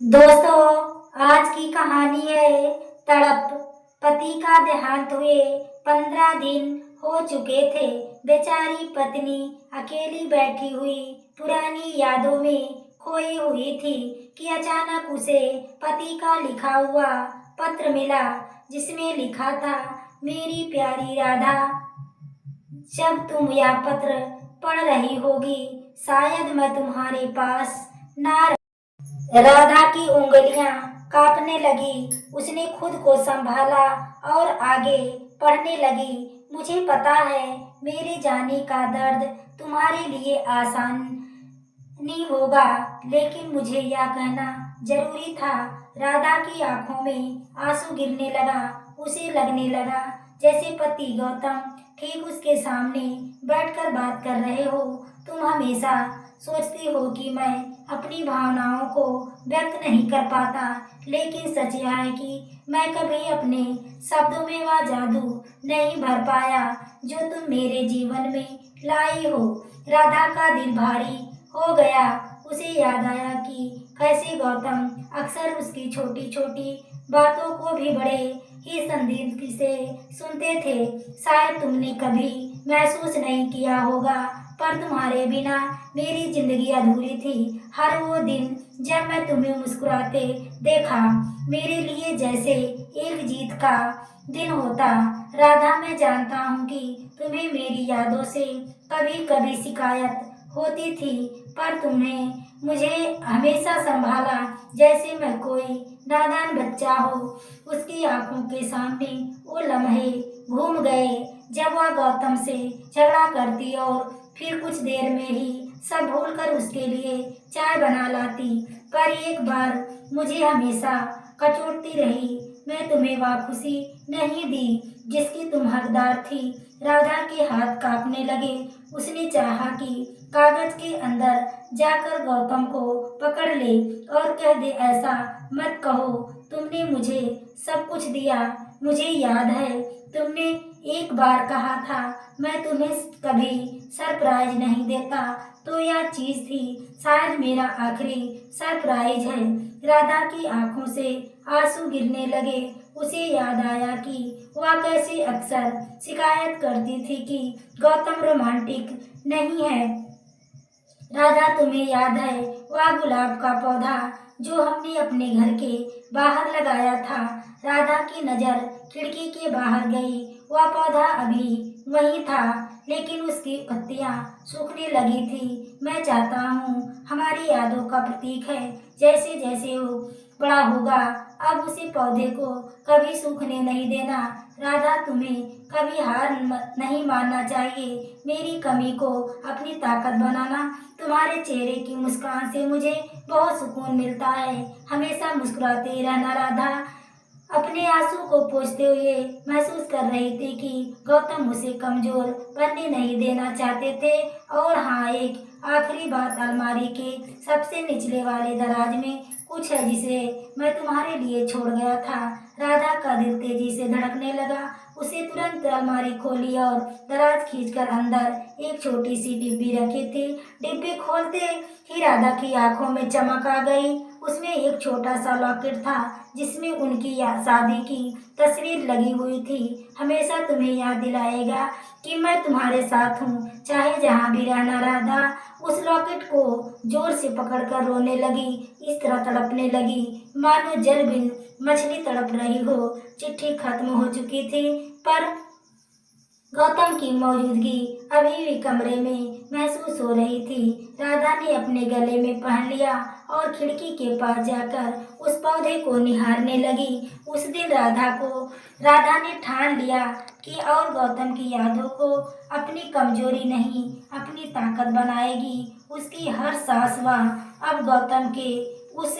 दोस्तों, आज की कहानी है तड़प। पति का देहांत हुए 15 दिन हो चुके थे। बेचारी पत्नी अकेली बैठी हुई पुरानी यादों में खोई हुई थी कि अचानक उसे पति का लिखा हुआ पत्र मिला, जिसमें लिखा था, मेरी प्यारी राधा, जब तुम यह पत्र पढ़ रही होगी शायद मैं तुम्हारे पास ना। राधा की उंगलियां कांपने लगी। उसने खुद को संभाला और आगे पढ़ने लगी। मुझे पता है मेरे जाने का दर्द तुम्हारे लिए आसान नहीं होगा, लेकिन मुझे यह कहना जरूरी था। राधा की आंखों में आंसू गिरने लगा। उसे लगने लगा जैसे पति गौतम ठीक उसके सामने बैठकर बात कर रहे हो। तुम हमेशा सोचती हो कि मैं अपनी भावनाओं को व्यक्त नहीं कर पाता, लेकिन सच यह है कि मैं कभी अपने शब्दों में वह जादू नहीं भर पाया जो तुम मेरे जीवन में लाई हो। राधा का दिल भारी हो गया। उसे याद आया कि कैसे गौतम अक्सर उसकी छोटी छोटी बातों को भी बड़े ही संजीदगी से सुनते थे। शायद तुमने कभी महसूस नहीं किया होगा, पर तुम्हारे बिना मेरी जिंदगी अधूरी थी। हर वो दिन जब मैं तुम्हें मुस्कुराते देखा, मेरे लिए जैसे एक जीत का दिन होता। राधा, मैं जानता हूँ कि तुम्हें मेरी यादों से कभी कभी शिकायत होती थी, पर तुमने मुझे हमेशा संभाला जैसे मैं कोई नादान बच्चा हो। उसकी आंखों के सामने वो लम्हे घूम गए जब वह गौतम से झगड़ा करती और फिर कुछ देर में ही सब भूलकर उसके लिए चाय बना लाती। पर एक बार मुझे हमेशा कचोटती रही। मैं तुम्हें वह खुशी नहीं दी जिसकी तुम हकदार थी। राधा के हाथ कांपने लगे। उसने चाहा कि कागज के अंदर जाकर गौतम को पकड़ ले और कह दे, ऐसा मत कहो, तुमने मुझे सब कुछ दिया। मुझे याद है तुमने एक बार कहा था, मैं तुम्हें कभी सरप्राइज नहीं देता, तो यह चीज थी शायद मेरा आखिरी सरप्राइज है। राधा की आंखों से आंसू गिरने लगे। उसे याद आया कि वह कैसे अक्सर शिकायत करती थी कि गौतम रोमांटिक नहीं है। राधा, तुम्हें याद है वह गुलाब का पौधा जो हमने अपने घर के बाहर लगाया था? राधा की नजर खिड़की के बाहर गई। वह पौधा अभी वहीं था, लेकिन उसकी पत्तियां सूखने लगी थी। मैं चाहता हूँ हमारी यादों का प्रतीक है। जैसे जैसे वो बड़ा होगा, अब उसे पौधे को कभी सूखने नहीं देना। राधा, तुम्हें कभी हार नहीं मानना चाहिए। मेरी कमी को अपनी ताकत बनाना। तुम्हारे चेहरे की मुस्कान से मुझे बहुत सुकून मिलता है। हमेशा मुस्कुराते रहना। राधा अपने आंसू को पोंछते हुए महसूस कर रही थी कि गौतम उसे कमजोर बनने नहीं देना चाहते थे। और हाँ, एक आखिरी बात, अलमारी के सबसे निचले वाले दराज में कुछ है जिसे मैं तुम्हारे लिए छोड़ गया था। राधा का दिल तेजी से धड़कने लगा। उसे तुरंत अलमारी खोली और दराज खींचकर अंदर एक छोटी सी डिब्बी रखी थी। डिब्बी खोलते ही राधा की आंखों में चमक आ गई। उसमें एक छोटा सा लॉकेट था जिसमें उनकी शादी की तस्वीर लगी हुई थी। हमेशा तुम्हें याद दिलाएगा कि मैं तुम्हारे साथ हूँ, चाहे जहाँ भी रहना। राधा उस लॉकेट को जोर से पकड़कर रोने लगी। इस तरह तड़पने लगी मानो जल बिन मछली तड़प रही हो। चिट्ठी खत्म हो चुकी थी, पर गौतम की मौजूदगी अभी भी कमरे में महसूस हो रही थी। राधा ने अपने गले में पहन लिया और खिड़की के पास जाकर उस पौधे को निहारने लगी। उस दिन राधा ने ठान लिया कि और गौतम की यादों को अपनी कमजोरी नहीं, अपनी ताकत बनाएगी। उसकी हर सांस वह अब गौतम के उस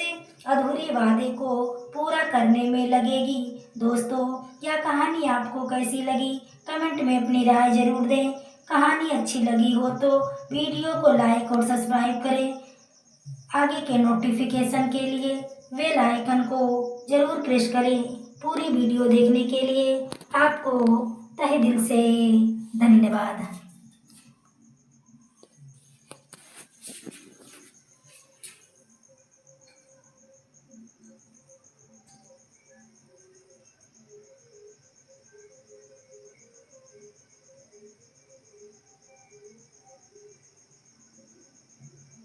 अधूरे वादे को पूरा करने में लगेगी। दोस्तों, यह कहानी आपको कैसी लगी? कमेंट में अपनी राय जरूर दें। कहानी अच्छी लगी हो तो वीडियो को लाइक और सब्सक्राइब करें। आगे के नोटिफिकेशन के लिए बेल आइकन को जरूर प्रेस करें। पूरी वीडियो देखने के लिए आपको तहे दिल से धन्यवाद।